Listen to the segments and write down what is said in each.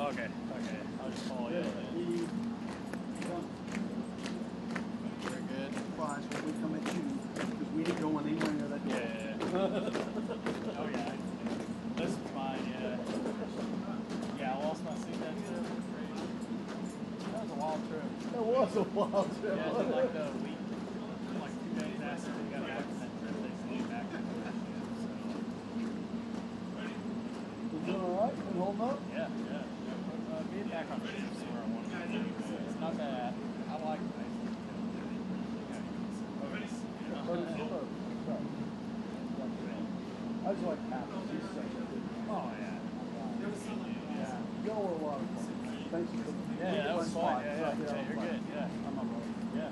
Okay. I'll just follow you. Very good. Flies when we come at you, because we ain't going anywhere near that door. Yeah. Oh yeah. This is fine. Yeah. Yeah. I lost my seat that trip. That was a wild trip. That was a wild trip. Yeah, it's like the week, like 2 days after we got back from that trip, they flew back to Nicosia. You doing all right? Been holding up? Yeah. Being back on the ship is where I want to be. It's not bad. I like it. I just like Paphos. He's such a good man. Oh yeah. Yeah. Y'all were a lot of fun. Thank you. Yeah, that was fun. Yeah, you're good. Yeah. I'm on board. Yeah.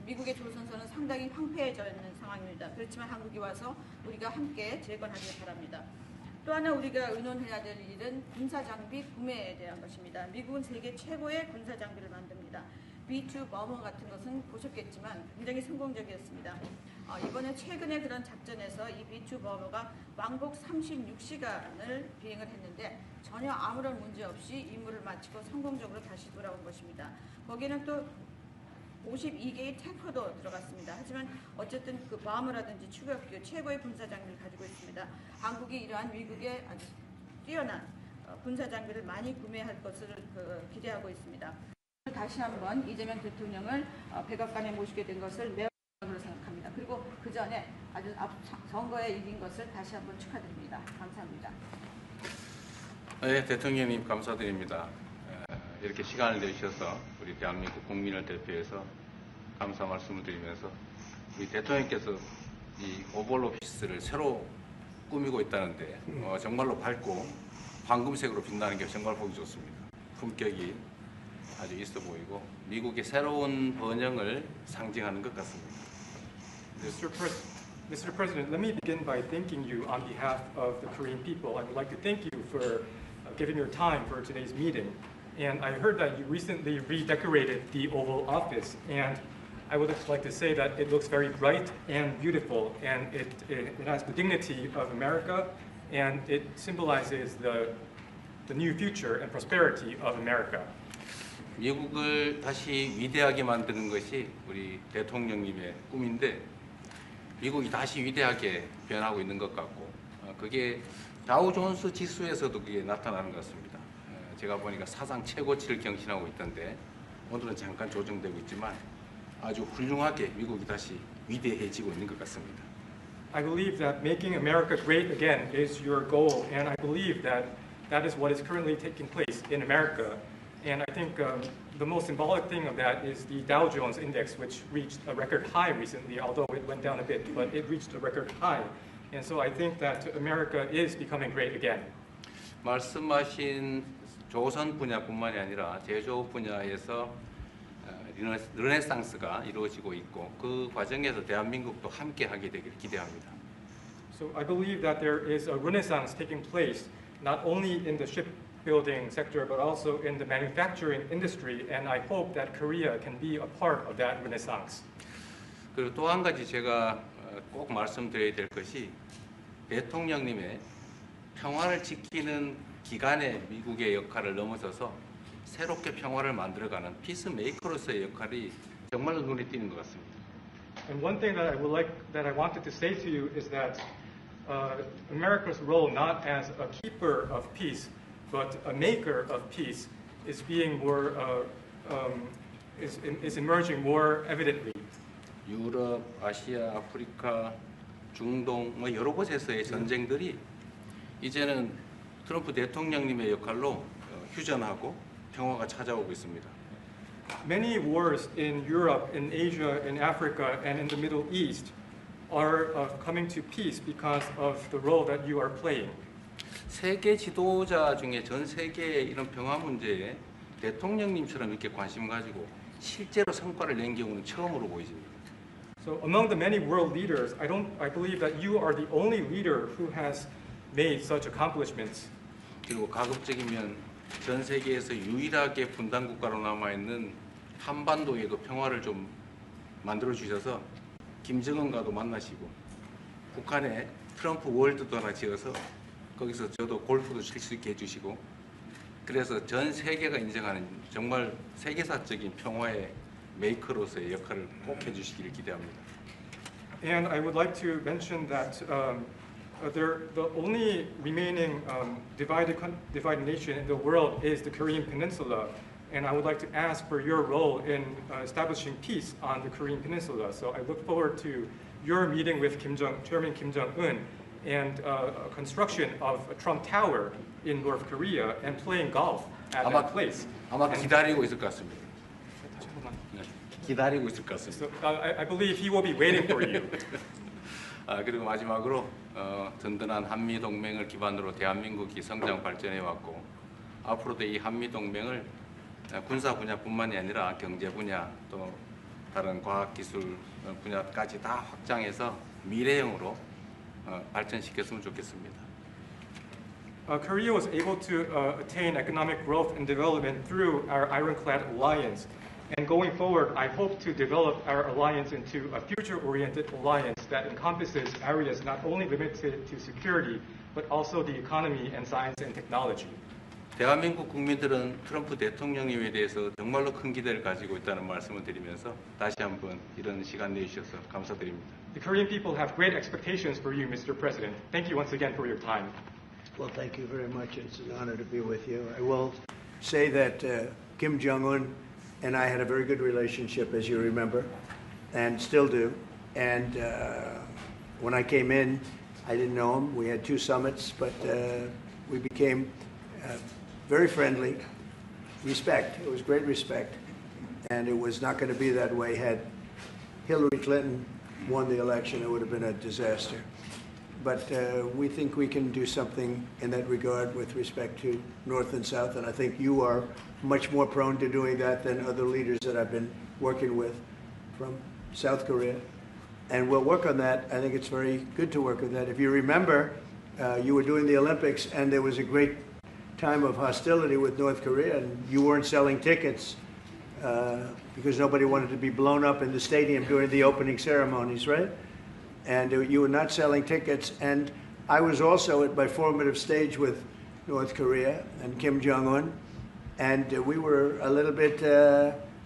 미국의 조선소는 상당히 황폐해져 있는 상황입니다. 그렇지만 한국이 와서 우리가 함께 재건하길 바랍니다. 또 하나 우리가 의논해야 될 일은 군사장비 구매에 대한 것입니다. 미국은 세계 최고의 군사장비를 만듭니다. B2 버머 같은 것은 보셨겠지만 굉장히 성공적이었습니다. 이번에 최근에 그런 작전에서 이 B2 버머가 왕복 36시간을 비행을 했는데 전혀 아무런 문제 없이 임무를 마치고 성공적으로 다시 돌아온 것입니다. 거기에는 또 52개의 탱커도 들어갔습니다. 하지만 어쨌든 그 버머라든지 추격기 최고의 군사장비를 가지고 있습니다. 한국이 이러한 미국의 아주 뛰어난 군사장비를 많이 구매할 것을 기대하고 있습니다. 다시 한번 이재명 대통령을 백악관에 모시게 된 것을 매우 영광으로 생각합니다. 그리고 그 전에 아주 선거에 이긴 것을 다시 한번 축하드립니다. 감사합니다. 네, 대통령님 감사드립니다. 이렇게 시간을 내주셔서 우리 대한민국 국민을 대표해서 감사 말씀을 드리면서 우리 대통령께서 이 오벌 오피스를 새로 꾸미고 있다는데 정말로 밝고 황금색으로 빛나는 게 정말 보기 좋습니다. 품격이 아주 있어 보이고 미국의 새로운 번영을 상징하는 것 같습니다. Mr. President, let me begin by thanking you on behalf of the Korean people. I would like to thank you for giving your time for today's meeting. And I heard that you recently redecorated the Oval Office, and I would just like to say that it looks very bright and beautiful, and it has the dignity of America, and it symbolizes the new future and prosperity of America. 미국을 다시 위대하게 만드는 것이 우리 대통령님의 꿈인데 미국이 다시 위대하게 변하고 있는 것 같고 그게 다우존스 지수에서도 그게 나타나는 것 같습니다. 제가 보니까 사상 최고치를 경신하고 있던데 오늘은 잠깐 조정되고 있지만 아주 훌륭하게 미국이 다시 위대해지고 있는 것 같습니다. I believe that making America great again is your goal, and I believe that that is what is currently taking place in America. And I think the most symbolic thing of that is the Dow Jones Index, which reached a record high recently, although it went down a bit, but it reached a record high. And so I think that America is becoming great again. 말씀하신 조선 분야뿐만이 아니라 제조 분야에서 르네상스가 이루어지고 있고 그 과정에서 대한민국도 함께 하게 되길 기대합니다. So I believe that there is a renaissance taking place not only in the shipbuilding sector but also in the manufacturing industry, and I hope that Korea can be a part of that renaissance. 그리고 또 한 가지 제가 꼭 말씀드려야 될 것이 대통령님의 평화를 지키는 기간의 미국의 역할을 넘어서서 새롭게 평화를 만들어가는 피스메이커로서의 역할이 정말로 눈에 띄는 것 같습니다. And one thing that I wanted to say to you is that America's role not as a keeper of peace but a maker of peace is being more is emerging more evidently. 유럽, 아시아, 아프리카, 중동 뭐 여러 곳에서의 전쟁들이 이제는 트럼프 대통령님의 역할로 휴전하고 평화가 찾아오고 있습니다. Many wars in Europe, in Asia, in Africa, and in the Middle East are coming to peace because of the role that you are playing. 세계 지도자 중에 전 세계의 이런 평화 문제에 대통령님처럼 이렇게 관심 가지고 실제로 성과를 낸 경우는 처음으로 보여집니다. So among the many world leaders, I believe that you are the only leader who has made such accomplishments. 그리고 가급적이면 전 세계에서 유일하게 분단 국가로 남아 있는 한반도에도 평화를 좀 만들어 주셔서 김정은과도 만나시고 북한에 트럼프 월드도 하나 지어서 거기서 저도 골프도 칠 수 있게 해주시고 그래서 전 세계가 인정하는 정말 세계사적인 평화의 메이커로서의 역할을 꼭 해주시기를 기대합니다. And I would like to mention that the only remaining divided nation in the world is the Korean Peninsula, and I would like to ask for your role in establishing peace on the Korean Peninsula. So I look forward to your meeting with Chairman Kim Jong-un and construction of a Trump Tower in North Korea and playing golf at that place. 아마 기다리고 있을 것 같습니다. 네, 기다리고 있을 것 같습니다. So I believe he will be waiting for you. 그리고 마지막으로 든든한 한미 동맹을 기반으로 대한민국이 성장 발전해 왔고 앞으로도 이 한미 동맹을 군사 분야뿐만이 아니라 경제 분야 또 다른 과학기술 분야까지 다 확장해서 미래형으로 발전시켰으면 좋겠습니다. Korea was able to attain economic growth and development through our ironclad alliance. And going forward, I hope to develop our alliance into a future-oriented alliance that encompasses areas not only limited to security, but also the economy and science and technology. 대한민국 국민들은 트럼프 대통령님에 대해서 정말로 큰 기대를 가지고 있다는 말씀을 드리면서 다시 한번 이런 시간 내주셔서 감사드립니다. The Korean people have great expectations for you, Mr. President. Thank you once again for your time. Well, thank you very much. It's an honor to be with you. I will say that Kim Jong-un and I had a very good relationship, as you remember, and still do. And when I came in, I didn't know him. We had 2 summits, but we became very friendly. Respect. It was great respect. And it was not going to be that way had Hillary Clinton won the election. It would have been a disaster. But we think we can do something in that regard with respect to North and South, and I think you are much more prone to doing that than other leaders that I've been working with from South Korea. And we'll work on that. I think it's very good to work on that. If you remember, you were doing the Olympics, and there was a great time of hostility with North Korea, and you weren't selling tickets because nobody wanted to be blown up in the stadium during the opening ceremonies, right? And you were not selling tickets. And I was also at my formative stage with North Korea and Kim Jong-un, and we were a little bit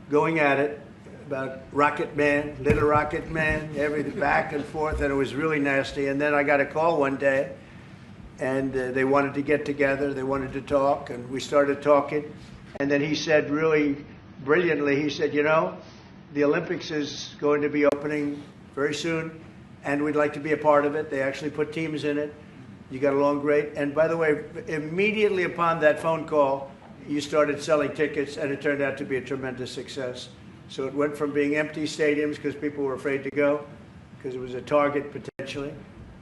going at it about Rocket Man, Little Rocket Man, everything back and forth, and it was really nasty. And then I got a call one day, and they wanted to get together, they wanted to talk, and we started talking. And then he said really brilliantly, he said, you know, the Olympics is going to be opening very soon, and we'd like to be a part of it. They actually put teams in it. You got along great. And by the way, immediately upon that phone call, you started selling tickets, and it turned out to be a tremendous success. So it went from being empty stadiums because people were afraid to go, because it was a target potentially,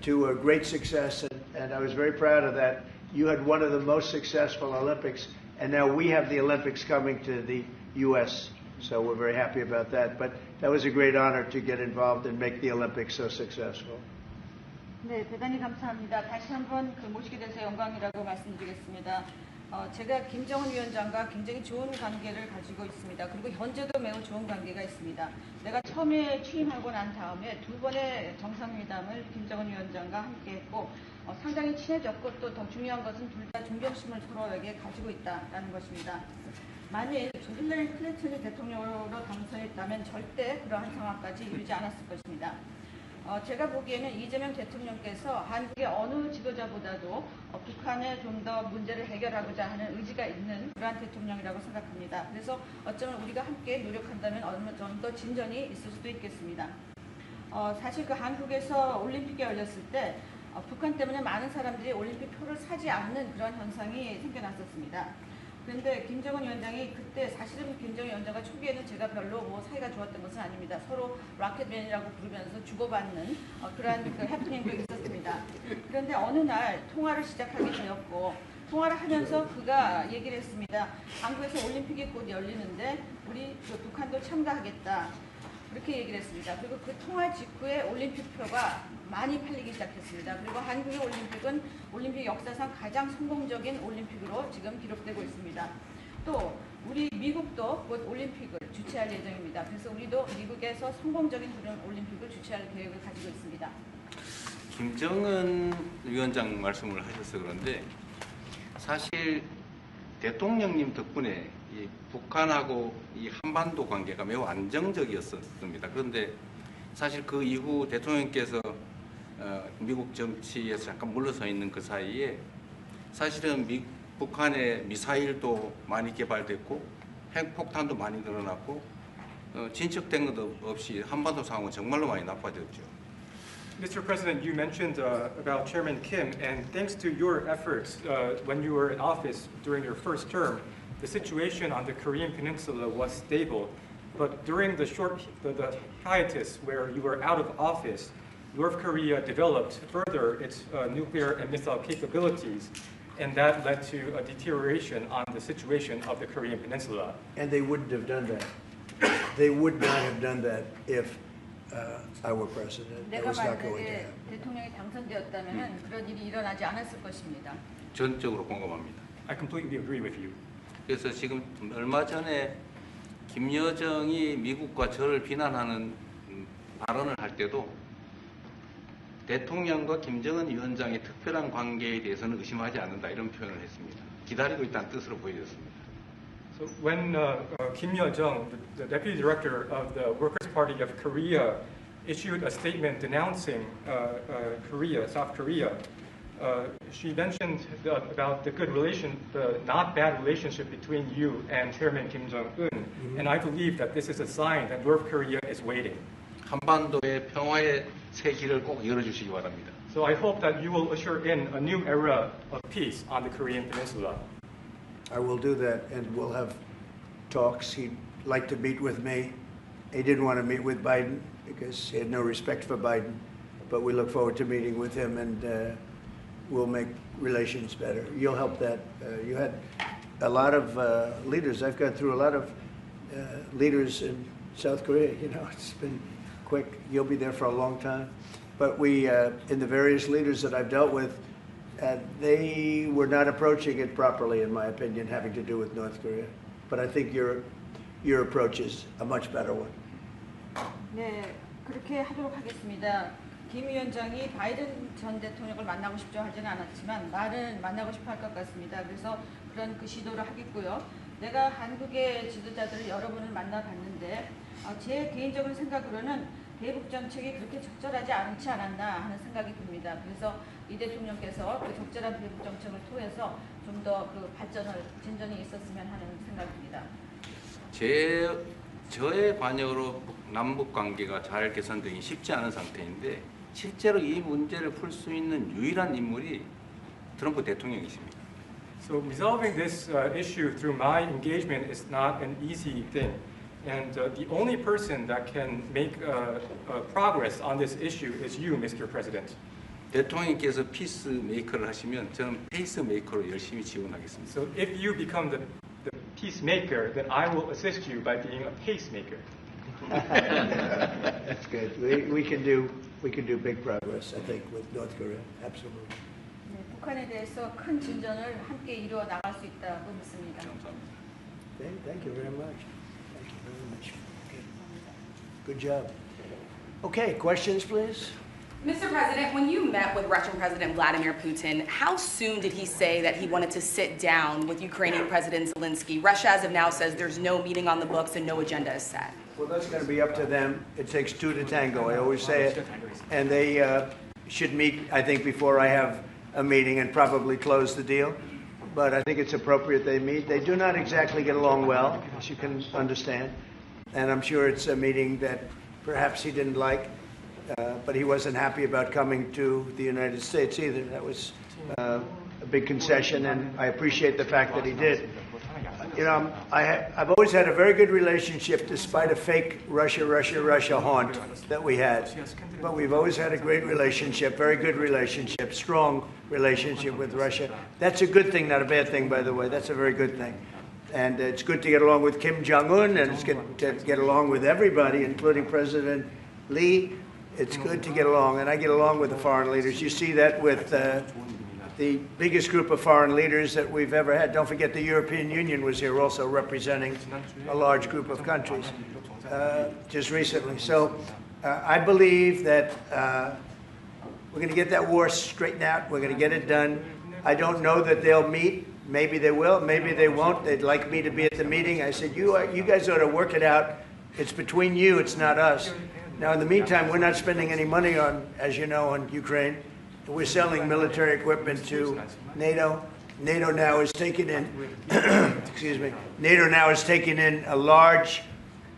to a great success. And I was very proud of that. You had one of the most successful Olympics, and now we have the Olympics coming to the U.S., so we're very happy about that. But that was a great honor to get involved and make the Olympics so successful. 네, 대단히 감사합니다. 다시 한번 모시게 돼서 영광이라고 말씀드리겠습니다. 제가 김정은 위원장과 굉장히 좋은 관계를 가지고 있습니다. 그리고 현재도 매우 좋은 관계가 있습니다. 내가 처음에 취임하고 난 다음에 2번의 정상회담을 김정은 위원장과 함께 했고 상당히 친해졌고 또 더 중요한 것은 둘 다 존경심을 서로에게 가지고 있다는 것입니다. 만일 힐러리 클린턴이 대통령으로 당선했다면 절대 그러한 상황까지 이르지 않았을 것입니다. 제가 보기에는 이재명 대통령께서 한국의 어느 지도자보다도 북한에 좀 더 문제를 해결하고자 하는 의지가 있는 그러한 대통령이라고 생각합니다. 그래서 어쩌면 우리가 함께 노력한다면 어느 정도 진전이 있을 수도 있겠습니다. 사실 그 한국에서 올림픽이 열렸을 때 북한 때문에 많은 사람들이 올림픽 표를 사지 않는 그런 현상이 생겨났었습니다. 그런데 김정은 위원장이 그때 사실은 김정은 위원장과 초기에는 제가 별로 사이가 좋았던 것은 아닙니다. 서로 락켓맨이라고 부르면서 주고받는 그러한 해프닝도 있었습니다. 그런데 어느 날 통화를 시작하게 되었고 통화를 하면서 그가 얘기를 했습니다. 한국에서 올림픽이 곧 열리는데 우리 북한도 참가하겠다. 그렇게 얘기를 했습니다. 그리고 그 통화 직후에 올림픽표가 많이 팔리기 시작했습니다. 그리고 한국의 올림픽은 올림픽 역사상 가장 성공적인 올림픽으로 지금 기록되고 있습니다. 또 우리 미국도 곧 올림픽을 주최할 예정입니다. 그래서 우리도 미국에서 성공적인 그런 올림픽을 주최할 계획을 가지고 있습니다. 김정은 위원장 말씀을 하셔서 그런데 사실 대통령님 덕분에 이 북한하고 이 한반도 관계가 매우 안정적이었습니다. 그런데 사실 그 이후 대통령께서 미국 정치에서 잠깐 물러서 있는 그 사이에 사실은 북한의 미사일도 많이 개발됐고 핵폭탄도 많이 늘어났고 진척된 것 없이 한반도 상황은 정말로 많이 나빠졌죠. Mr. President, you mentioned about Chairman Kim, and thanks to your efforts when you were in office during your first term, the situation on the Korean Peninsula was stable. But during the hiatus where you were out of office, North Korea developed further its nuclear and missile capabilities, and that led to a deterioration on the situation of the Korean Peninsula. And they wouldn't have done that they would not have done that if I were president. That 내가 was not going to 만약에 happen. 대통령이 당선되었다면 그런 일이 일어나지 않았을 것입니다. 전적으로 공감합니다. I completely agree with you. 그래서 지금 얼마 전에 김여정이 미국과 저를 비난하는 발언을 할 때도 대통령과 김정은 위원장의 특별한 관계에 대해서는 의심하지 않는다 이런 표현을 했습니다. 기다리고 있다는 뜻으로 보여졌습니다. So when Kim Yo-jong, the deputy director of the Workers' Party of Korea, issued a statement denouncing Korea, South Korea, she mentioned about the good relation, the not bad relationship between you and Chairman Kim Jong-un, and I believe that this is a sign that North Korea is waiting. 한반도의 평화의 새 길을 꼭 열어주시기 바랍니다. So I hope that you will usher in a new era of peace on the Korean Peninsula. I will do that, and we'll have talks. He'd like to meet with me. He didn't want to meet with Biden because he had no respect for Biden, but we look forward to meeting with him, and we'll make relations better. You'll help that. You had a lot of leaders. I've gone through a lot of leaders in South Korea. You know, it's been quick. You'll be there for a long time. But we, in the various leaders that I've dealt with, they were not approaching it properly, in my opinion, having to do with North Korea. But I think your approach is a much better one. 네, 그렇게 하도록 하겠습니다. 김 위원장이 바이든 전 대통령을 만나고 싶죠 하지는 않았지만 말은 만나고 싶어 할 것 같습니다. 그래서 그런 그 시도를 하겠고요. 내가 한국의 지도자들을 여러 분을 만나봤는데 제 개인적인 생각으로는 대북 정책이 그렇게 적절하지 않지 않았나 하는 생각이 듭니다. 그래서 이 대통령께서 그 적절한 대북 정책을 통해서 좀 더 그 진전이 있었으면 하는 생각입니다. 저의 관여로 남북 관계가 잘 개선되기 쉽지 않은 상태인데 실제로 이 문제를 풀 수 있는 유일한 인물이 트럼프 대통령이십니다. So resolving this issue through my engagement is not an easy thing. And the only person that can make progress on this issue is you, Mr. President. 대통령께서 피스메이커를 하시면 저는 페이스메이커로 열심히 지원하겠습니다. So if you become the peacemaker, then I will assist you by being a pacemaker. That's good. We can do big progress, I think, with North Korea. Absolutely. 네, 북한에 대해서 큰 진전을 함께 이루어 나갈 수 있다고 믿습니다. 감사합니다. Okay, thank you very much. Thank you very much. Okay. Good job. Okay, questions, please. Mr. President, when you met with Russian President Vladimir Putin, how soon did he say that he wanted to sit down with Ukrainian President Zelensky? Russia, as of now, says there's no meeting on the books and no agenda is set. Well, that's going to be up to them. It takes two to tango. I always say it. And they should meet, I think, before I have a meeting and probably close the deal. But I think it's appropriate they meet. They do not exactly get along well, as you can understand. And I'm sure it's a meeting that perhaps he didn't like. But he wasn't happy about coming to the United States either. That was a big concession, and I appreciate the fact that he did. You know, I've always had a very good relationship, despite a fake Russia haunt that we had. But we've always had a great relationship, very good relationship, strong relationship with Russia. That's a good thing, not a bad thing, by the way. That's a very good thing. And it's good to get along with Kim Jong-un, and it's good to get along with everybody, including President Lee. It's good to get along, and I get along with the foreign leaders. You see that with the biggest group of foreign leaders that we've ever had. Don't forget the European Union was here also representing a large group of countries just recently. So I believe that we're going to get that war straightened out. We're going to get it done. I don't know that they'll meet. Maybe they will. Maybe they won't. They'd like me to be at the meeting. I said, you guys ought to work it out. It's between you. It's not us. Now, in the meantime, we're not spending any money on, as you know, on Ukraine. We're selling military equipment to NATO. NATO now is taking in, excuse me, NATO now is taking in a large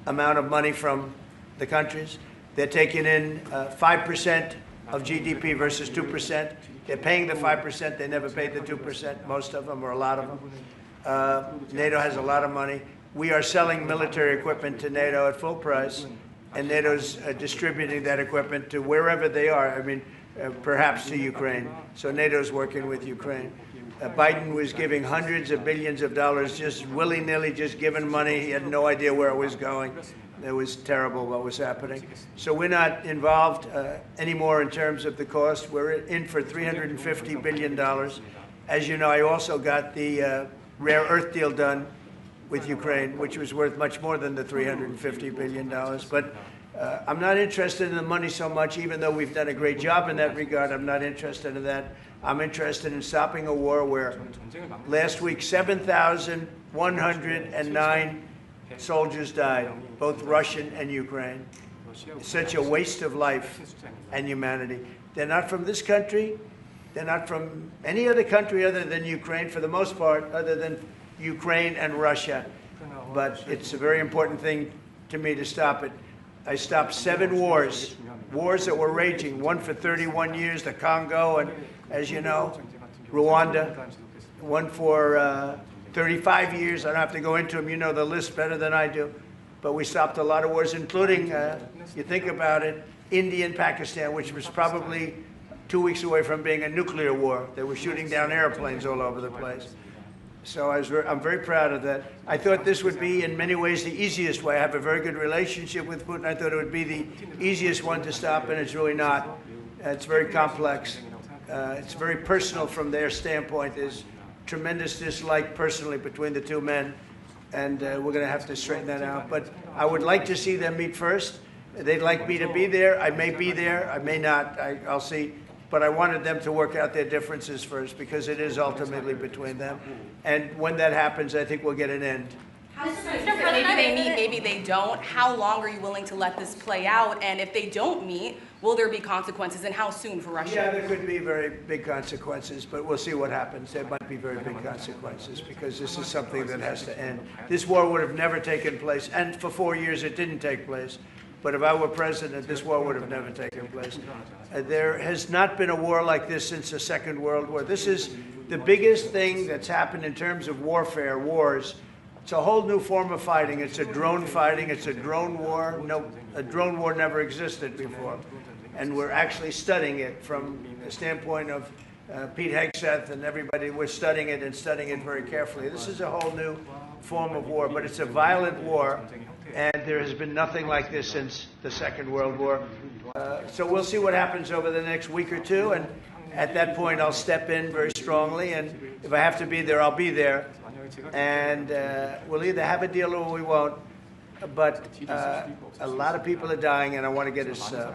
amount of money from the countries. They're taking in 5% of GDP versus 2%. They're paying the 5%. They never paid the 2%, most of them, or a lot of them. NATO has a lot of money. We are selling military equipment to NATO at full price. And NATO's distributing that equipment to wherever they are, I mean, perhaps to Ukraine. So NATO's working with Ukraine. Biden was giving hundreds of billions of dollars, just willy-nilly, just giving money. He had no idea where it was going. It was terrible what was happening. So we're not involved anymore in terms of the cost. We're in for $350 billion. As you know, I also got the rare earth deal done with Ukraine, which was worth much more than the $350 billion. But I'm not interested in the money so much, even though we've done a great job in that regard. I'm not interested in that. I'm interested in stopping a war where last week 7,109 soldiers died, both Russian and Ukraine. It's such a waste of life and humanity. They're not from this country. They're not from any other country other than Ukraine, for the most part, other than Ukraine and Russia. But it's a very important thing to me to stop it. I stopped 7 wars that were raging, one for 31 years, the Congo, and as you know, Rwanda, one for 35 years. I don't have to go into them. You know the list better than I do. But we stopped a lot of wars, including, you think about it, India and Pakistan, which was probably 2 weeks away from being a nuclear war. They were shooting down airplanes all over the place. So I'm very proud of that. I thought this would be, in many ways, the easiest way. I have a very good relationship with Putin. I thought it would be the easiest one to stop, and it's really not. It's very complex. It's very personal from their standpoint. There's tremendous dislike personally between the two men, and we're going to have to straighten that out. But I would like to see them meet first. They'd like me to be there. I may be there. I may not. I'll see. But I wanted them to work out their differences first, because it is ultimately between them. And when that happens, I think we'll get an end. Maybe they meet, maybe they don't. How long are you willing to let this play out? And if they don't meet, will there be consequences, and how soon for Russia? Yeah, there could be very big consequences, but we'll see what happens. There might be very big consequences, because this is something that has to end. This war would have never taken place, and for 4 years it didn't take place. But if I were president, this war would have never taken place. There has not been a war like this since the Second World War. This is the biggest thing that's happened in terms of warfare, wars. It's a whole new form of fighting. It's a drone fighting. It's a drone war. No, a drone war never existed before. And we're actually studying it from the standpoint of Pete Hegseth and everybody. We're studying it and studying it very carefully. This is a whole new form of war, but it's a violent war. And there has been nothing like this since the Second World War. So we'll see what happens over the next week or two. And at that point, I'll step in very strongly. And if I have to be there, I'll be there. And we'll either have a deal or we won't. But a lot of people are dying, and I want to get us... Mr.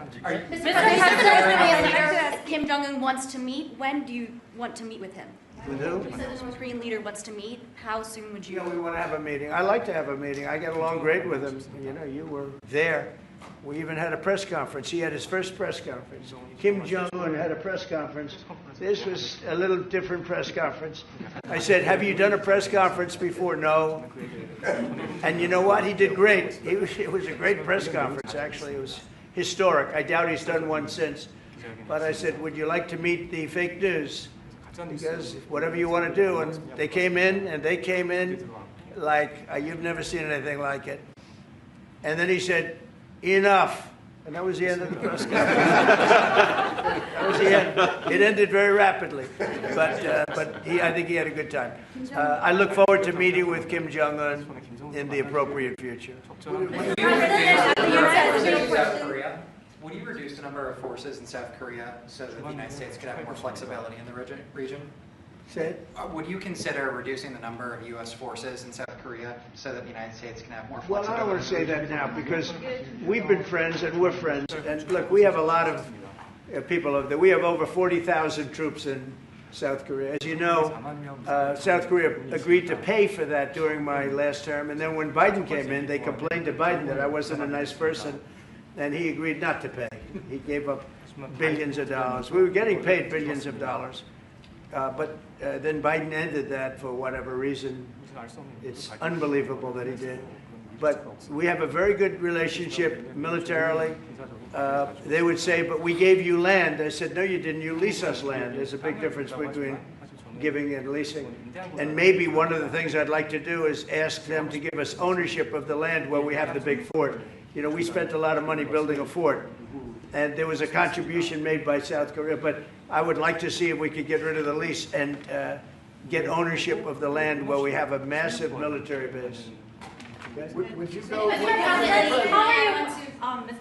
President, Kim Jong-un wants to meet. When do you want to meet with him? With who? You said the North Korean leader wants to meet. How soon would you? We want to have a meeting. I like to have a meeting. I get along great with him. You know, you were there. We even had a press conference. He had his first press conference. Kim Jong-un had a press conference. This was a little different press conference. I said, have you done a press conference before? No. And you know what? He did great. It was a great press conference, actually. It was historic. I doubt he's done one since. But I said, would you like to meet the fake news? Because whatever you want to do. And they came in like you've never seen anything like it. And then he said, enough. And that was the end of the press conference. That was the end. It ended very rapidly. But I think he had a good time. I look forward to meeting with Kim Jong-un in the appropriate future. Would you reduce the number of forces in South Korea so that the United States could have more flexibility in the region? Say it. Would you consider reducing the number of U.S. forces in South Korea so that the United States can have more flexibility? Well, I don't want to say that now, because we've been friends and we're friends. And look, we have a lot of people over there. We have over 40,000 troops in South Korea. As you know, South Korea agreed to pay for that during my last term. And then when Biden came in, they complained to Biden that I wasn't a nice person. And he agreed not to pay. He gave up billions of dollars. We were getting paid billions of dollars. But then Biden ended that for whatever reason. It's unbelievable that he did. But we have a very good relationship militarily. They would say, but we gave you land. I said, no, you didn't. You lease us land. There's a big difference between giving and leasing. And maybe one of the things I'd like to do is ask them to give us ownership of the land where we have the big fort. You know, we spent a lot of money building a fort, and there was a contribution made by South Korea, but I would like to see if we could get rid of the lease and get ownership of the land where we have a massive military base. Okay? Would you go?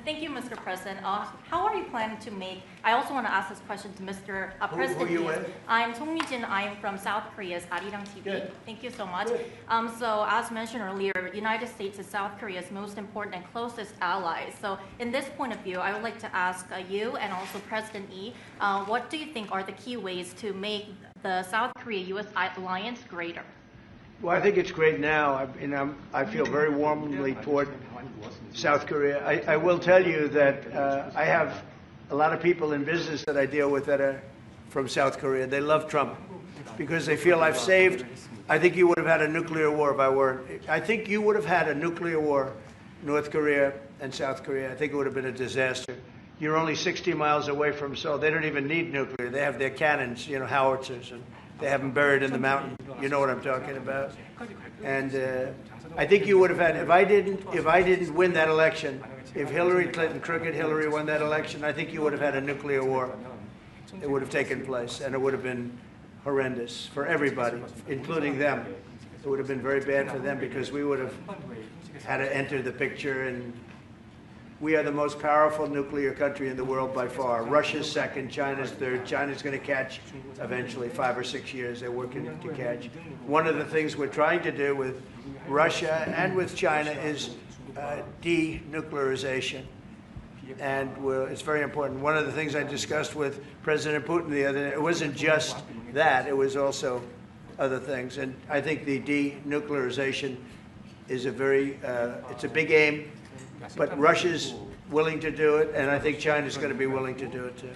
Thank you, Mr. President. How are you planning to make? I also want to ask this question to Mr. President. Who are you with? I'm Song Mi-jin. I am from South Korea's Arirang TV. Good. Thank you so much. Good. So, as mentioned earlier, United States is South Korea's most important and closest ally. So, in this point of view, I would like to ask you and also President Lee, what do you think are the key ways to make the South Korea-U.S. alliance greater? Well, I think it's great now. I feel very warmly toward South Korea. I will tell you that I have a lot of people in business that I deal with that are from South Korea. They love Trump because they feel I've saved. I think you would have had a nuclear war if I weren't. I think you would have had a nuclear war, North Korea and South Korea. I think it would have been a disaster. You're only 60 miles away from Seoul. They don't even need nuclear. They have their cannons, howitzers, and they have them buried in the mountain. You know what I'm talking about. And I think you would have had, if I didn't win that election, if Hillary Clinton, crooked Hillary, won that election, I think you would have had a nuclear war. It would have taken place, and it would have been horrendous for everybody, including them. It would have been very bad for them because we would have had to enter the picture, and we are the most powerful nuclear country in the world by far. Russia's second, China's third. China's going to catch eventually, 5 or 6 years. They're working to catch. One of the things we're trying to do with Russia and with China is denuclearization. And it's very important. One of the things I discussed with President Putin the other day, it wasn't just that, it was also other things. And I think the denuclearization is it's a big aim. But Russia's willing to do it, and I think China's going to be willing to do it too.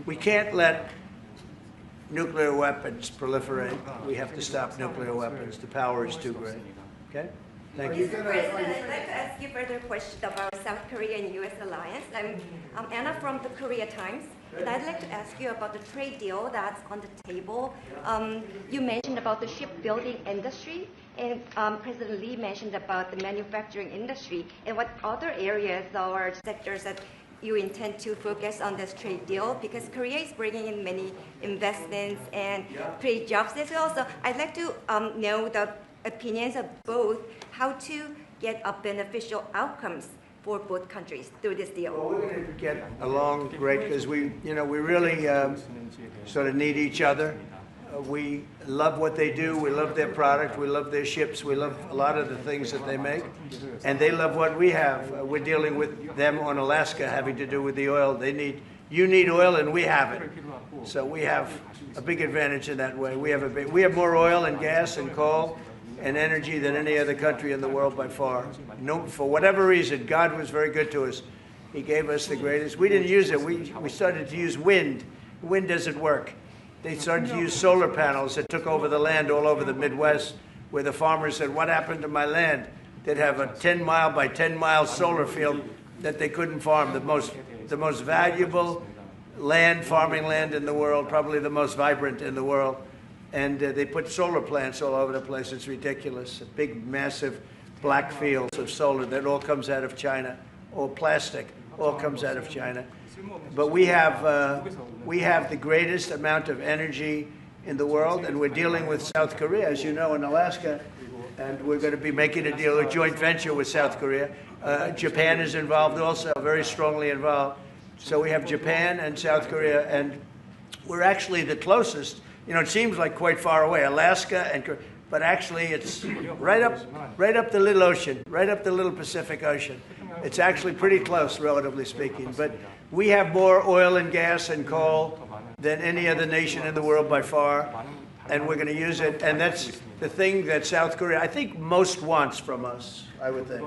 We can't let nuclear weapons proliferate. We have to stop nuclear weapons. The power is too great. Okay? Thank you. Mr. President, I'd like to ask you further question about South Korea and U.S. alliance. I'm Anna from the Korea Times, and I'd like to ask you about the trade deal that's on the table. You mentioned about the shipbuilding industry, and President Lee mentioned about the manufacturing industry, and what other areas or sectors that you intend to focus on this trade deal, because Korea is bringing in many investments and create jobs as well. So I'd like to know the opinions of both, how to get a beneficial outcomes for both countries through this deal. Well, we're going to get along great because we really sort of need each other. We love what they do. We love their product. We love their ships. We love a lot of the things that they make. And they love what we have. We're dealing with them on Alaska having to do with the oil. You need oil and we have it. So we have a big advantage in that way. We have more oil and gas and coal and energy than any other country in the world by far. No, for whatever reason, God was very good to us. He gave us the greatest. We didn't use it. We started to use wind. Wind doesn't work. They started to use solar panels that took over the land all over the Midwest, where the farmers said, what happened to my land? They'd have a 10-mile by 10-mile solar field that they couldn't farm, the most valuable farming land in the world, probably the most vibrant in the world. And they put solar plants all over the place. It's ridiculous. Big, massive black fields of solar that all comes out of China, all plastic, all comes out of China. But we have the greatest amount of energy in the world, and we're dealing with South Korea, as you know, in Alaska, and we're going to be making a deal, a joint venture with South Korea. Japan is involved also, very strongly involved. So we have Japan and South Korea, and we're actually the closest. It seems like quite far away, Alaska, but actually it's right up the little ocean, right up the little Pacific Ocean. It's actually pretty close, relatively speaking. But we have more oil and gas and coal than any other nation in the world by far, and we're going to use it. And that's the thing that South Korea, I think, most wants from us, I would think.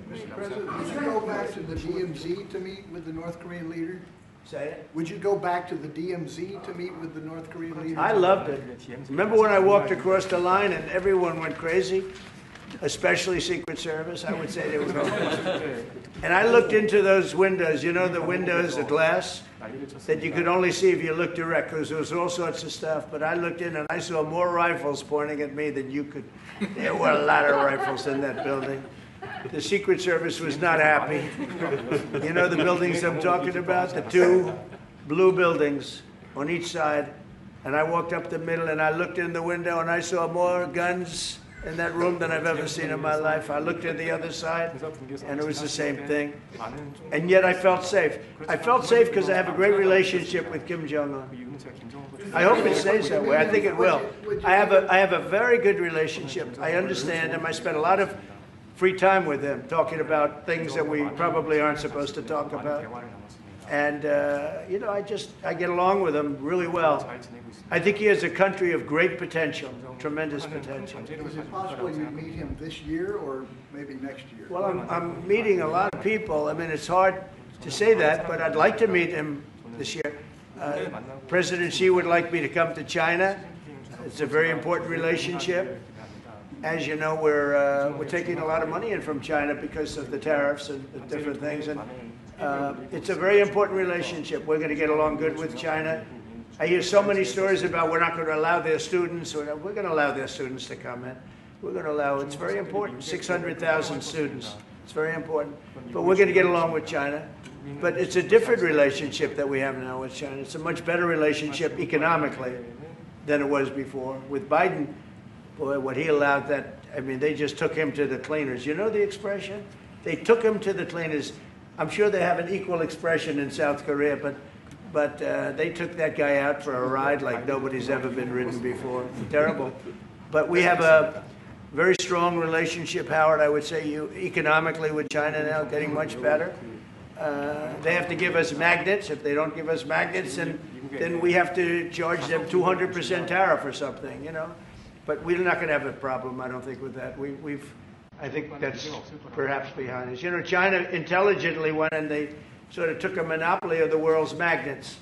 Mr. President, would you go back to the DMZ to meet with the North Korean leader? Say it? Would you go back to the DMZ to meet with the North Korean leader? I loved it. Remember when I walked across the line and everyone went crazy? Especially Secret Service, I would say they were going crazy. And I looked into those windows, the windows, the glass, that you could only see if you looked direct, because there was all sorts of stuff. But I looked in and I saw more rifles pointing at me than you could. There were a lot of rifles in that building. The Secret Service was not happy. You know the buildings I'm talking about? The two blue buildings on each side And I walked up the middle and I looked in the window and I saw more guns in that room than I've ever seen in my life. I looked at the other side and it was the same thing. And yet I felt safe. I felt safe because I have a great relationship with Kim Jong-un. I hope it stays that way. I think it will. I have a very good relationship. I understand him. I spent a lot of free time with him talking about things that we probably aren't supposed to talk about. And, you know, I get along with him really well. I think he has a country of great potential, tremendous potential. Is it possible you meet him this year or maybe next year? Well, I'm meeting a lot of people. I mean, it's hard to say that, but I'd like to meet him this year. President Xi would like me to come to China. It's a very important relationship. As you know, we're taking a lot of money in from China because of the tariffs and the different things. And it's a very important relationship. We're going to get along good with China. I hear so many stories about we're not going to allow their students, or we're going to allow their students to come in. We're going to allow, it's very important, 600,000 students. It's very important. But we're going to get along with China. But it's a different relationship that we have now with China. It's a much better relationship economically than it was before. With Biden, boy, what he allowed that, I mean, they just took him to the cleaners. You know the expression? They took him to the cleaners. I'm sure they have an equal expression in South Korea, but they took that guy out for a ride like nobody's ever been ridden before. Terrible. But we have a very strong relationship, Howard, I would say, economically with China now, getting much better. They have to give us magnets. If they don't give us magnets, then we have to charge them 200% tariff or something, you know. But we're not going to have a problem, I don't think, with that. I think that's perhaps behind us. You know, China intelligently went and they sort of took a monopoly of the world's magnets.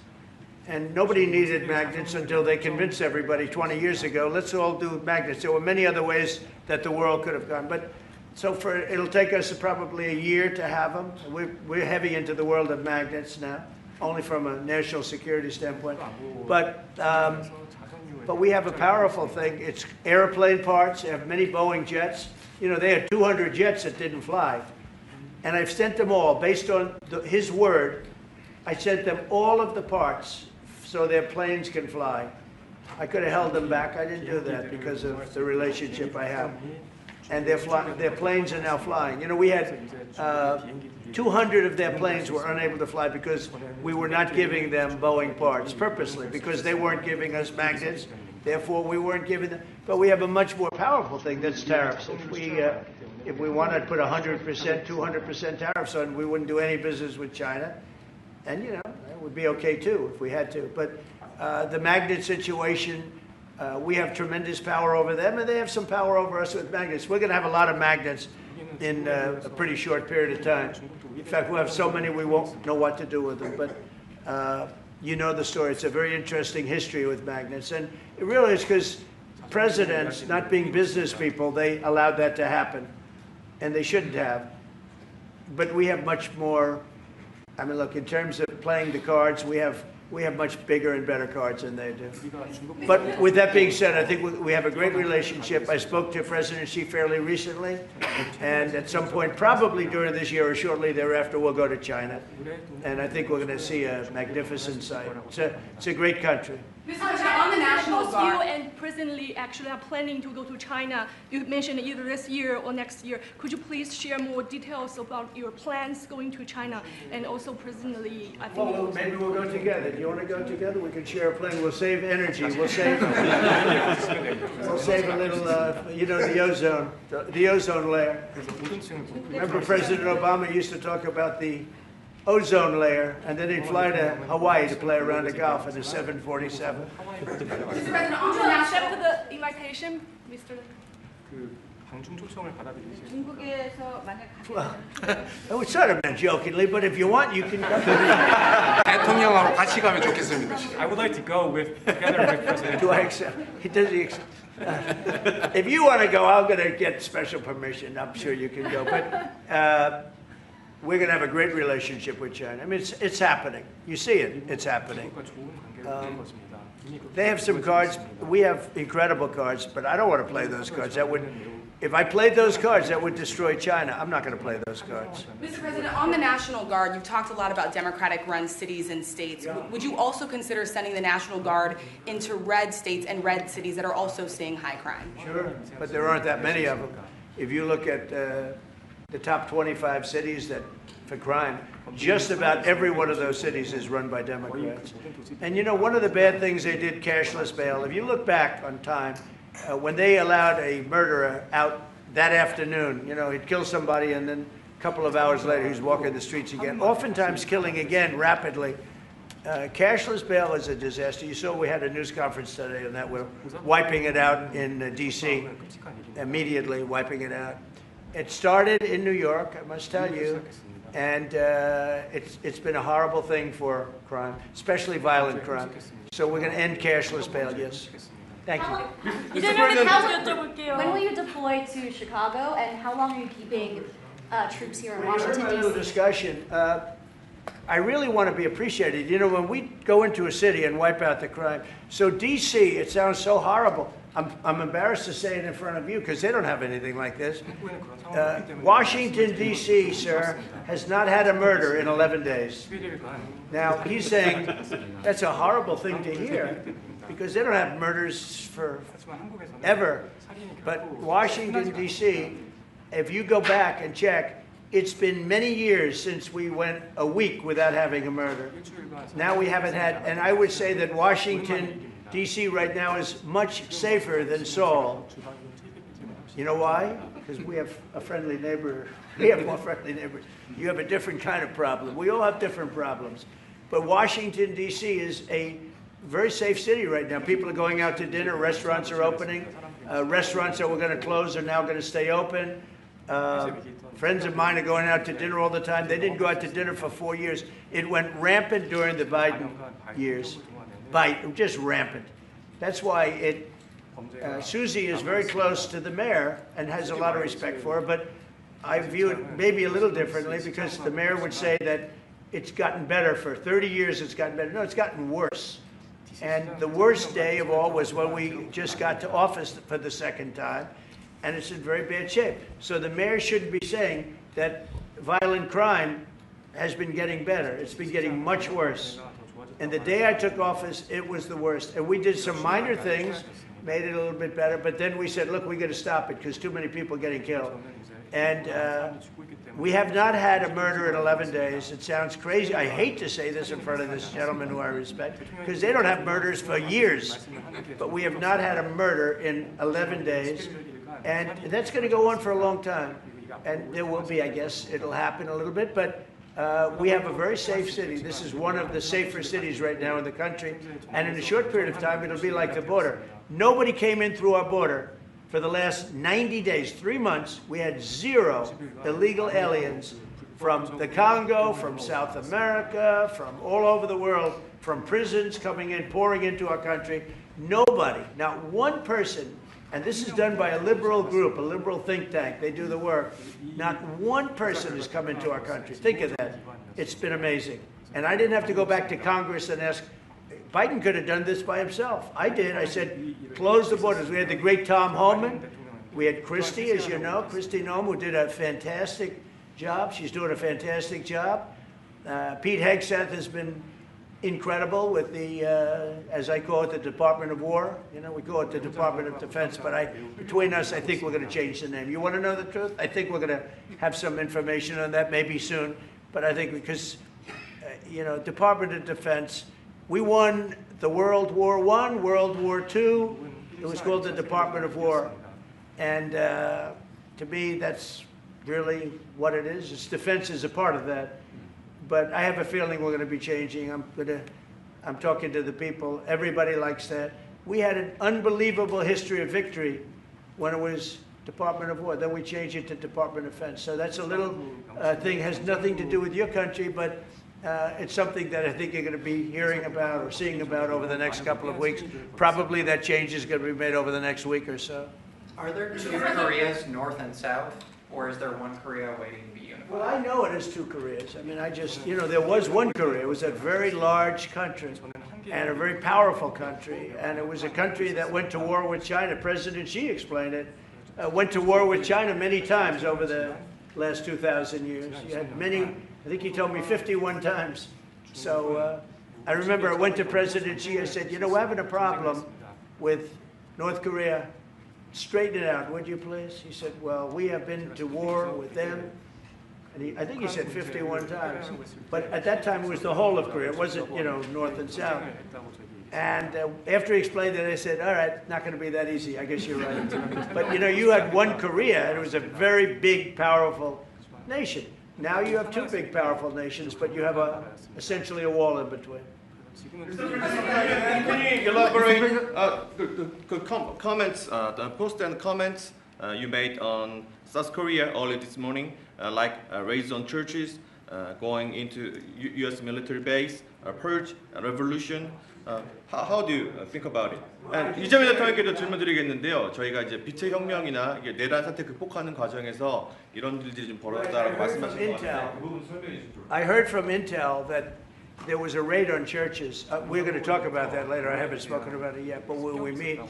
And nobody needed magnets until they convinced everybody 20 years ago, let's all do magnets. There were many other ways that the world could have gone. But so it'll take us probably a year to have them. We're heavy into the world of magnets now, only from a national security standpoint. But we have a powerful thing. It's airplane parts. They have many Boeing jets. You know, they had 200 jets that didn't fly. And I've sent them all, based on his word, I sent them all of the parts so their planes can fly. I could have held them back. I didn't do that because of the relationship I have. And their planes are now flying. You know, we had 200 of their planes were unable to fly because we were not giving them Boeing parts purposely, because they weren't giving us magnets. Therefore, we weren't giving them. But we have a much more powerful thing, that's tariffs. If we wanted to put 100%, 200% tariffs on, we wouldn't do any business with China. And, you know, it would be okay, too, if we had to. But the magnet situation, we have tremendous power over them, and they have some power over us with magnets. We're going to have a lot of magnets in a pretty short period of time. In fact, we'll have so many we won't know what to do with them. But you know the story. It's a very interesting history with magnets. And it really is because presidents, not being business people, they allowed that to happen. And they shouldn't have. But we have much more. I mean, look, in terms of playing the cards, we have much bigger and better cards than they do. But with that being said, I think we have a great relationship. I spoke to President Xi fairly recently, and at some point, probably during this year or shortly thereafter, we'll go to China. And I think we're going to see a magnificent sight. It's a great country. On the National Guard, you and President Lee actually are planning to go to China. You mentioned either this year or next year. Could you please share more details about your plans going to China, and also President Lee? I think well, maybe we'll go together. Do you want to go together? We can share a plane. We'll save energy. We'll save. We'll save a little. You know, the ozone layer. Remember, President Obama used to talk about the ozone layer, and then he'd fly to Hawaii to play around the Gulf in a 747. Mr. President, on the accept the invitation, Mr. 중국에서 만약 Well, I was sort of meant jokingly, but if you want, you can go. 대통령하고 같이 가면 좋겠습니다. I would like to go together with President. Do I accept? If you want to go, I'm going to get special permission. I'm sure you can go. But we're going to have a great relationship with China. I mean, it's happening. You see it. It's happening. They have some cards. We have incredible cards, but I don't want to play those cards. If I played those cards, that would destroy China. I'm not going to play those cards. Mr. President, on the National Guard, you've talked a lot about Democratic-run cities and states. Would you also consider sending the National Guard into red states and red cities that are also seeing high crime? Sure, but there aren't that many of them. If you look at the top 25 cities that for crime, just about every one of those cities is run by Democrats. And you know, one of the bad things they did, cashless bail, if you look back on time, when they allowed a murderer out that afternoon, you know, he'd kill somebody and then a couple of hours later he's walking the streets again, oftentimes killing again rapidly. Cashless bail is a disaster. You saw we had a news conference today on that. We're wiping it out in D.C., immediately wiping it out. It started in New York, I must tell you, and it's been a horrible thing for crime, especially violent crime. So we're going to end cashless bail, yes. Thank you. When will you deploy to Chicago, and how long are you keeping troops here in Washington, D.C.? Discussion. I really want to be appreciated. You know, when we go into a city and wipe out the crime, so D.C., it sounds so horrible. I'm embarrassed to say it in front of you because they don't have anything like this. Washington, D.C., sir, has not had a murder in 11 days. Now, he's saying that's a horrible thing to hear because they don't have murders for ever. But Washington, D.C., if you go back and check, it's been many years since we went a week without having a murder. Now we haven't had, and I would say that Washington, D.C. right now is much safer than Seoul. You know why? Because we have a friendly neighbor. We have more friendly neighbors. You have a different kind of problem. We all have different problems. But Washington, D.C. is a very safe city right now. People are going out to dinner. Restaurants are opening. Restaurants that were going to close are now going to stay open. Friends of mine are going out to dinner all the time. They didn't go out to dinner for 4 years. It went rampant during the Biden years. Just rampant. That's why Susie is very close to the mayor and has a lot of respect for her, but I view it maybe a little differently because the mayor would say that it's gotten better for 30 years, it's gotten better. No, it's gotten worse. And the worst day of all was when we just got to office for the second time, and it's in very bad shape. So the mayor shouldn't be saying that violent crime has been getting better. It's been getting much worse. And the day I took office, it was the worst. And we did some minor things, made it a little bit better, but then we said, look, we got to stop it because too many people are getting killed. And we have not had a murder in 11 days. It sounds crazy. I hate to say this in front of this gentleman who I respect because they don't have murders for years. But we have not had a murder in 11 days. And that's going to go on for a long time. And there will be, I guess, it'll happen a little bit. But we have a very safe city. This is one of the safer cities right now in the country. And in a short period of time, it'll be like the border. Nobody came in through our border for the last 90 days, 3 months. We had 0 illegal aliens from the Congo, from South America, from all over the world, from prisons coming in, pouring into our country. Nobody, not one person, and this is done by a liberal group, a liberal think tank. They do the work. Not one person has come into our country. Think of that. It's been amazing. And I didn't have to go back to Congress and ask. Biden could have done this by himself. I did. I said, close the borders. We had the great Tom Homan. We had Christie, as you know, Christie Noem, who did a fantastic job. She's doing a fantastic job. Pete Hegseth has been incredible with the, as I call it, the Department of War. You know, we call it the Department of Defense, but between us, I think we're going to change the name. You want to know the truth? I think we're going to have some information on that maybe soon, but I think because, you know, Department of Defense, we won the World War I, World War II. It was called the Department of War. And to me, that's really what it is. Its defense is a part of that. But I have a feeling we're going to be changing. I'm talking to the people. Everybody likes that. We had an unbelievable history of victory when it was Department of War. Then we changed it to Department of Defense. So that's a little thing, has nothing to do with your country, but it's something that I think you're going to be hearing about or seeing about over the next couple of weeks. Probably that change is going to be made over the next week or so. Are there 2 Koreas, North and South, or is there one Korea waiting to be unified? Well, I know it is 2 Koreas. I mean, you know, there was one Korea. It was a very large country and a very powerful country. And it was a country that went to war with China. President Xi explained it. went to war with China many times over the last 2,000 years. You had many, I think he told me 51 times. So I remember I went to President Xi, I said, you know, we're having a problem with North Korea. Straighten it out, would you please? He said, well, we have been to war with them. And I think he said 51 times. But at that time, it was the whole of Korea. It wasn't, you know, North and South. And after he explained it, I said, all right, not going to be that easy. I guess you're right. But, you know, you had one Korea, and it was a very big, powerful nation. Now you have two big, powerful nations, but you have essentially a wall in between. Can you elaborate the comments, the post and comments you made on South Korea early this morning, like raids on churches, going into U.S. military base, purge, revolution. How do you think about it? 이재명 대통령께도 질문드리겠는데요. 저희가 이제 빛의 혁명이나 이게 내란 사태 극복하는 과정에서 이런 일들이 좀 벌어졌다라고 말씀하신 것 같아요. 그 부분 설명해 주시죠. I heard from Intel that there was a raid on churches. We're going to talk about that later. I haven't spoken about it yet, but when we meet,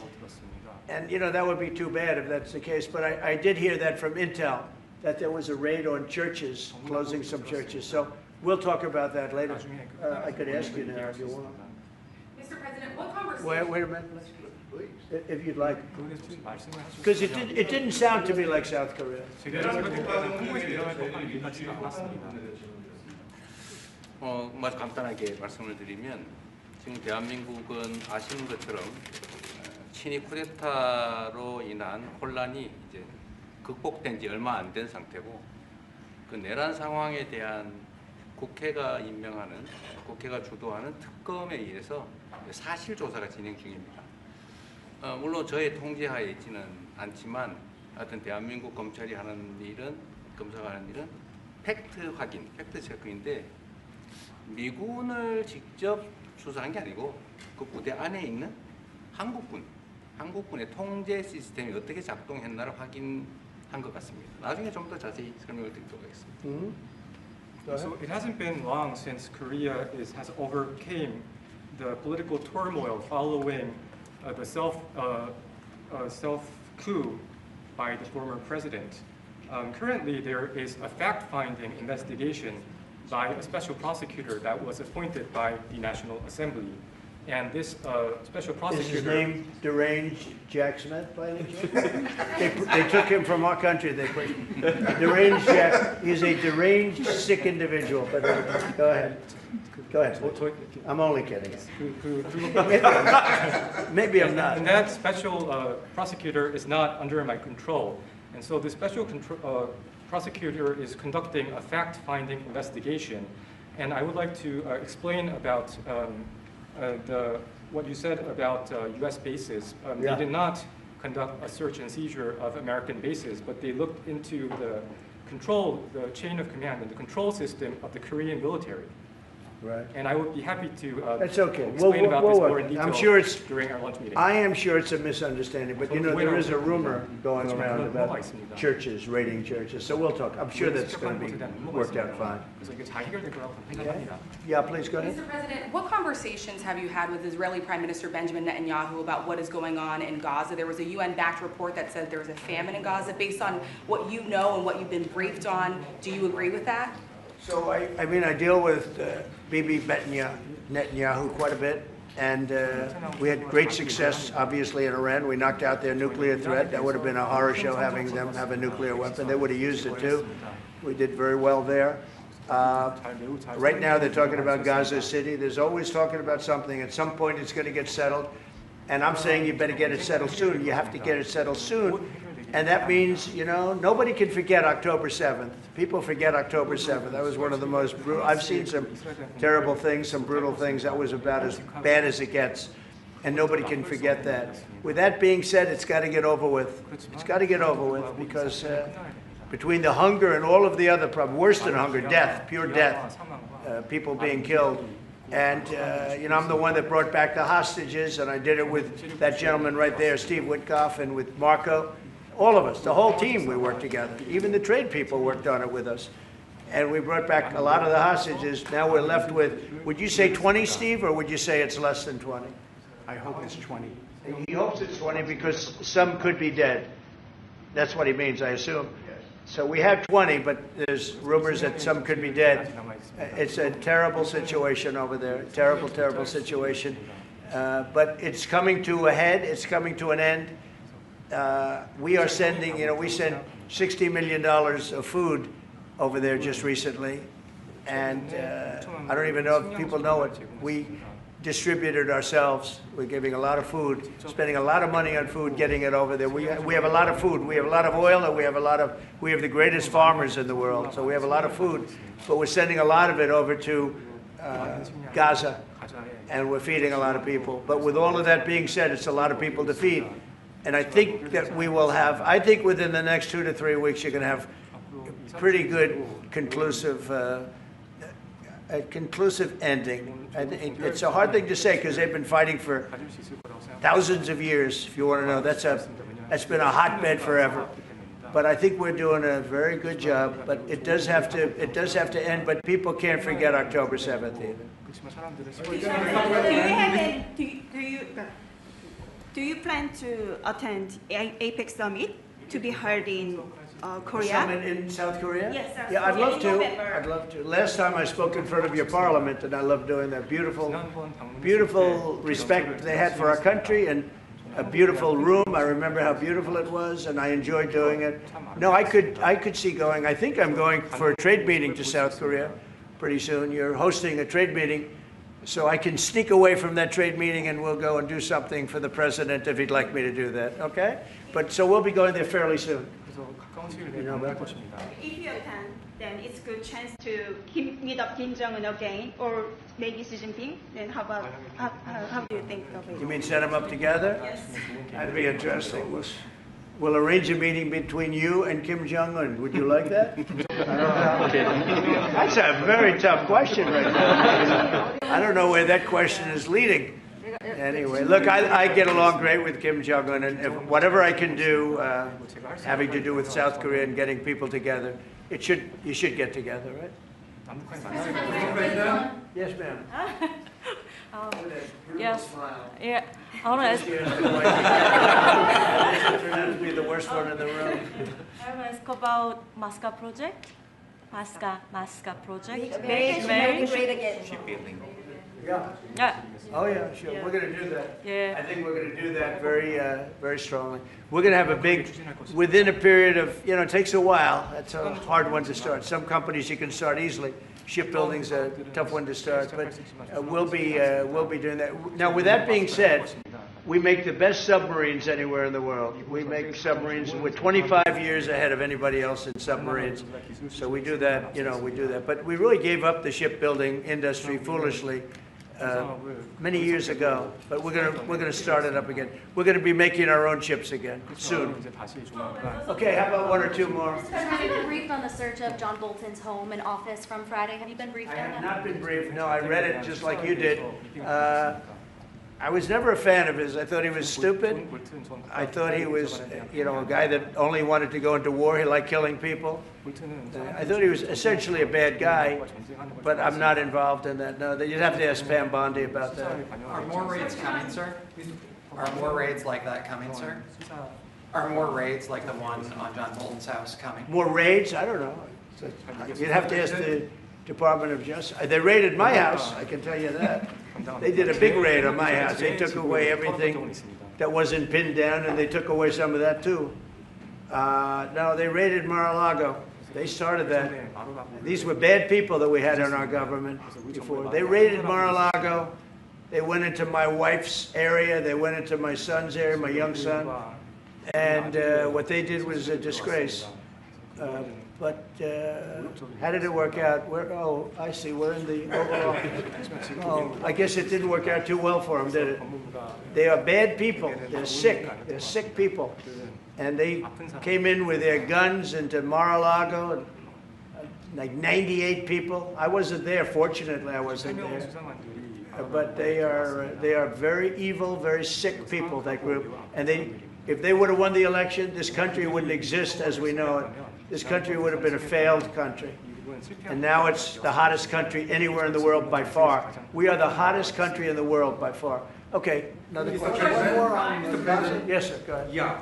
and you know that would be too bad if that's the case. But I did hear that from Intel that there was a raid on churches, closing some churches. So we'll talk about that later. I could ask you now if you want. Mr. President, what conversation? Wait a minute, if you'd like, because it didn't sound to me like South Korea. 뭐 간단하게 말씀을 드리면 지금 대한민국은 아시는 것처럼 친위 쿠데타로 인한 혼란이 이제 극복된 지 얼마 안 된 상태고 그 내란 상황에 대한 국회가 임명하는 국회가 주도하는 특검에 의해서 사실 조사가 진행 중입니다. 물론 저의 통제하에 있지는 않지만 하여튼 대한민국 검찰이 하는 일은 검사가 하는 일은 팩트 확인, 팩트 체크인데 미군을 직접 수사한 게 아니고 그 부대 안에 있는 한국군의 통제 시스템이 어떻게 작동했나를 확인한 것 같습니다. 나중에 좀 더 자세히 설명을 드리도록 하겠습니다. So it hasn't been long since Korea has overcame the political turmoil following the self coup by the former president. Currently, there is a fact-finding investigation by a special prosecutor that was appointed by the National Assembly. And this special prosecutor... Is his name Deranged Jack Smith, by any chance? They took him from our country. They put Deranged Jack. He's a deranged, sick individual. But go ahead. Go ahead. I'm only kidding. Maybe I'm not. And that special prosecutor is not under my control. And so the special prosecutor is conducting a fact-finding investigation. And I would like to explain about what you said about U.S. bases. They did not conduct a search and seizure of American bases, but they looked into the chain of command and the control system of the Korean military. Right. And I would be happy to That's okay. explain about this more in detail I'm sure during our lunch meeting. I am sure it's a misunderstanding, but you know, there is a rumor going around about churches, raiding churches, so we'll talk. I'm sure that's going to be worked out fine. Yeah, please go ahead. Mr. President, what conversations have you had with Israeli Prime Minister Benjamin Netanyahu about what is going on in Gaza? There was a UN-backed report that said there was a famine in Gaza. Based on what you know and what you've been briefed on, do you agree with that? So I mean, I deal with Bibi Netanyahu quite a bit, and we had great success, obviously, in Iran. We knocked out their nuclear threat. That would have been a horror show having them have a nuclear weapon. They would have used it too. We did very well there. Right now, they're talking about Gaza City. There's always talking about something. At some point, it's going to get settled, and I'm saying you better get it settled soon. You have to get it settled soon. And that means, you know, nobody can forget October 7th. People forget October 7th. That was one of the most brutal. I've seen some terrible things, some brutal things. That was about as bad as it gets. And nobody can forget that. With that being said, it's got to get over with. It's got to get over with because between the hunger and all of the other problems, worse than hunger, death, pure death, people being killed. And, you know, I'm the one that brought back the hostages, and I did it with that gentleman right there, Steve Witkoff, and with Marco. All of us, the whole team, we worked together. Even the trade people worked on it with us. And we brought back a lot of the hostages. Now we're left with, would you say 20, Steve, or would you say it's less than 20? I hope it's 20. He hopes it's 20 because some could be dead. That's what he means, I assume. So we have 20, but there's rumors that some could be dead. It's a terrible situation over there. Terrible, terrible situation. But it's coming to a head. It's coming to an end. We are sending, we sent $60 million of food over there just recently. And I don't even know if people know it. We distributed ourselves. We're giving a lot of food, spending a lot of money on food, getting it over there. We have a lot of food. We have a lot of oil, and we have the greatest farmers in the world. So we have a lot of food, but we're sending a lot of it over to Gaza, and we're feeding a lot of people. But with all of that being said, it's a lot of people to feed. And I think that we will have, I think within the next 2 to 3 weeks, you're going to have pretty good conclusive a conclusive ending. And it's a hard thing to say because they've been fighting for thousands of years. If you want to know, that's been a hotbed forever. But I think we're doing a very good job. But it does have to end. But people can't forget October 7th either. Do you plan to attend APEC summit to be held in Korea? Summit in South Korea? Yes, South yeah, I'd Korea love to. November. I'd love to. Last time I spoke in front of your parliament, and I love doing that. Beautiful respect they had for our country, and a beautiful room. I remember how beautiful it was, and I enjoyed doing it. No, I could see going. I think I'm going for a trade meeting to South Korea pretty soon. You're hosting a trade meeting, so I can sneak away from that trade meeting, and we'll go and do something for the president if he'd like me to do that. Okay? But so we'll be going there fairly soon. You know about that? If you attend, then it's a good chance to meet up Kim Jong-un again, or maybe Xi Jinping. Then how do you think of it? You mean set them up together? Yes. That'd be interesting. We'll arrange a meeting between you and Kim Jong-un. Would you like that? That's a very tough question right now. I don't know where that question is leading. Anyway, look, I get along great with Kim Jong-un, and whatever I can do having to do with South Korea and getting people together, you should get together, right? Yes, ma'am. Yes. Yeah. I want to ask. Turned out to be the worst one in the room. I want to ask about Masca project. Masca project. Make great again. Yeah. Oh yeah, sure. We're going to do that. Yeah. I think we're going to do that very strongly. We're going to have a big, within a period of, it takes a while. That's a hard one to start. Some companies you can start easily. Shipbuilding's a tough one to start, but we'll be doing that. Now, with that being said, we make the best submarines anywhere in the world. We make submarines. We're 25 years ahead of anybody else in submarines. So we do that. We do that. But we really gave up the shipbuilding industry foolishly many years ago. But we're gonna start it up again. We're gonna be making our own ships again soon. Okay, how about one or two more? Have you been briefed on the search of John Bolton's home and office from Friday? Have you been briefed on that? I have not been briefed. No, I read it just like you did. I was never a fan of his. I thought he was stupid. I thought he was, a guy that only wanted to go into war. He liked killing people. I thought he was essentially a bad guy, but I'm not involved in that. No, you'd have to ask Pam Bondi about that. Are more raids coming, sir? Are more raids like that coming, sir? Are more raids like the one on John Bolton's house coming? More raids? I don't know. You'd have to ask the Department of Justice. They raided my house, I can tell you that. They did a big raid on my house. They took away everything that wasn't pinned down, and they took away some of that too. No, they raided Mar-a-Lago. They started that. These were bad people that we had in our government before. They raided Mar-a-Lago. They went into my wife's area. They went into my son's area, my young son. And what they did was a disgrace. But how did it work out? Oh, I see. We're in the Oval Office. Oh, I guess it didn't work out too well for them, did it? They are bad people. They're sick. They're sick people. And they came in with their guns into Mar-a-Lago, and like 98 people. I wasn't there. Fortunately, I wasn't there. But they are very evil, very sick people, that group. And if they would have won the election, this country wouldn't exist as we know it. This country would have been a failed country. And now it's the hottest country anywhere in the world by far. We are the hottest country in the world by far. Okay, another question. Mr. President. Yes, sir, go ahead. Yeah.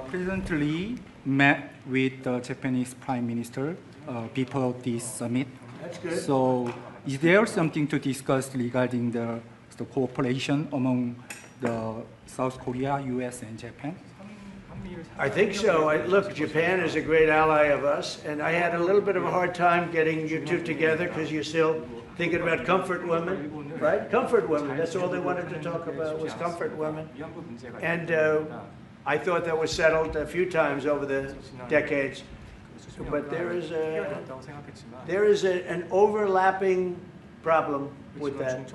President Lee met with the Japanese Prime Minister before this summit. That's good. So is there something to discuss regarding the cooperation among the South Korea, US, and Japan? I think so. Look, Japan is a great ally of us, and I had a little bit of a hard time getting you two together because you're still thinking about comfort women, right? Comfort women. That's all they wanted to talk about was comfort women. And I thought that was settled a few times over the decades. But there is an overlapping problem with that.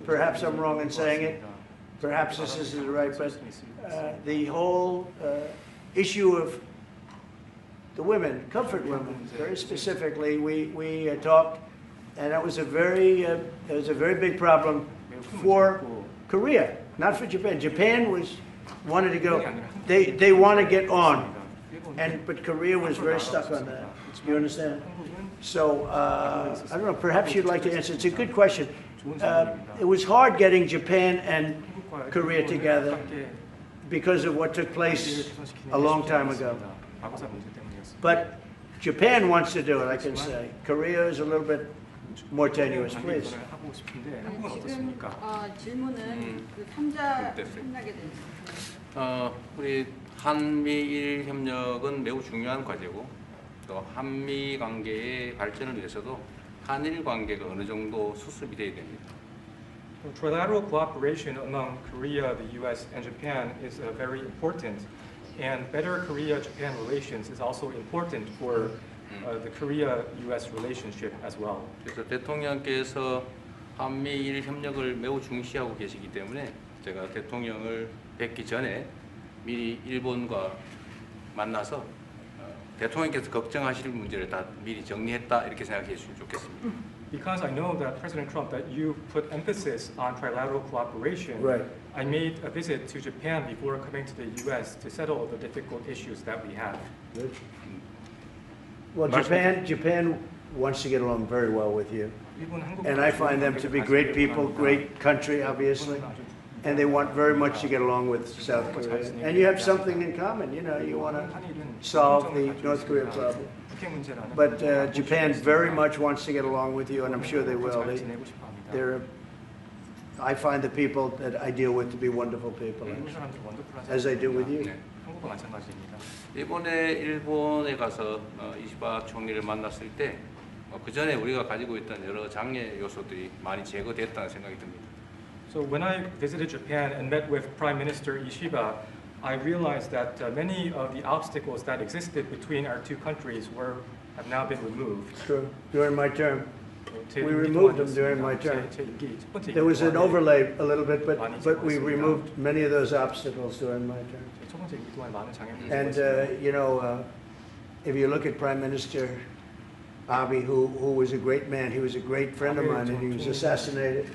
Perhaps I'm wrong in saying it. Perhaps this isn't right, but the whole issue of the women, comfort women, very specifically, we talked, and that was a very big problem for Korea, not for Japan. Japan wanted to go. They want to get on, but Korea was very stuck on that. You understand? So I don't know. Perhaps you'd like to answer. It's a good question. It was hard getting Japan and Korea together because of what took place a long time ago. But Japan wants to do it, I can say. Korea is a little bit more tenuous, please. 지금 질문은 그 3자 협력에 대해서. 우리 한미일 협력은 매우 중요한 과제고 또 한미 관계의 발전을 위해서도 한일 관계가 어느 정도 수습이 돼야 됩니다. Trilateral cooperation among Korea, the U.S., and Japan is very important, and better Korea-Japan relations is also important for the Korea-U.S. relationship as well. 그래서 대통령께서 한미일 협력을 매우 중시하고 계시기 때문에 제가 대통령을 뵙기 전에 미리 일본과 만나서 대통령께서 걱정하실 문제를 다 미리 정리했다 이렇게 생각해 주시면 좋겠습니다. Because I know that President Trump, that you put emphasis on trilateral cooperation, right. I made a visit to Japan before coming to the U.S. to settle the difficult issues that we have. Good. Well, Japan wants to get along very well with you, and I find them to be great people, great country, obviously, and they want very much to get along with South Korea. And you have something in common. You know, you want to solve the North Korea problem. But Japan very much wants to get along with you, and I'm sure they will. I find the people that I deal with to be wonderful people, as I do with you. 이번에 일본에 가서 이시바 총리를 만났을 때 그 전에 우리가 가지고 있던 여러 장애 요소들이 많이 제거됐다는 생각이 듭니다. So when I visited Japan and met with Prime Minister Ishiba, I realized that many of the obstacles that existed between our two countries have now been removed. True. During my term, we removed them during my term. There was an overlay a little bit, but we removed many of those obstacles during my term. And you know, if you look at Prime Minister Abe, who was a great man, he was a great friend of mine, and he was assassinated.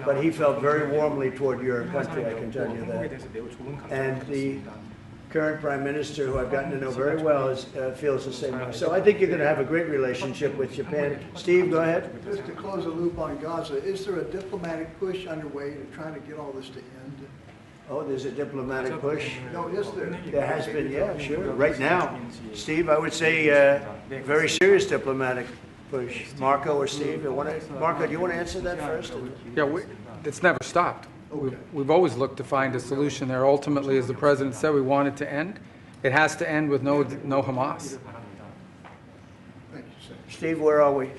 But he felt very warmly toward your country, I can tell you that. And the current Prime Minister, who I've gotten to know very well, feels the same way. So I think you're going to have a great relationship with Japan. Steve, go ahead. Just to close the loop on Gaza, is there a diplomatic push underway to try to get all this to end? Oh, there's a diplomatic push? No, is there? There has been, yeah, sure. Right now, Steve, I would say very serious diplomatic push. Marco or Steve, Marco, do you want to answer that first? Yeah, it's never stopped. Okay. We've always looked to find a solution there. Ultimately, as the President said, we want it to end. It has to end with no Hamas. Thank you, sir. Steve, where are we?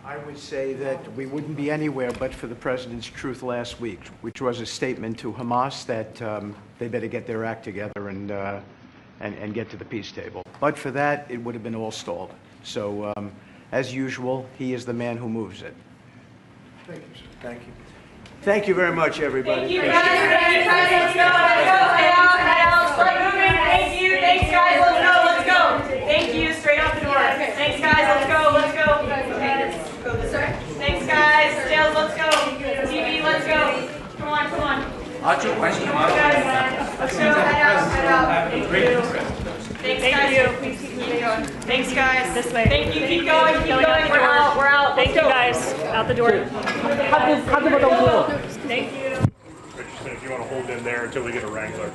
I would say that we wouldn't be anywhere but for the President's truth last week, which was a statement to Hamas that they better get their act together and get to the peace table. But for that, it would have been all stalled. So, as usual, he is the man who moves it. Thank you, sir. Thank you. Thank you very much, everybody. Thank you, guys. Let's go. Head out. Start moving. Thank you. Thanks, guys. Let's go. Thank you. Straight out the door. Thanks, guys. Let's go. Thanks, guys. Jails, let's go. TV, let's go. Come on. 아주 관심 많아요. Let's go. Head out. Thank you. Thanks, guys. Please keep going. Thanks, guys. This way. Thank you. Keep going. We're out. Thank you, guys. Out the door. Thank you. Richardson, if you want to hold in there until we get a wrangler.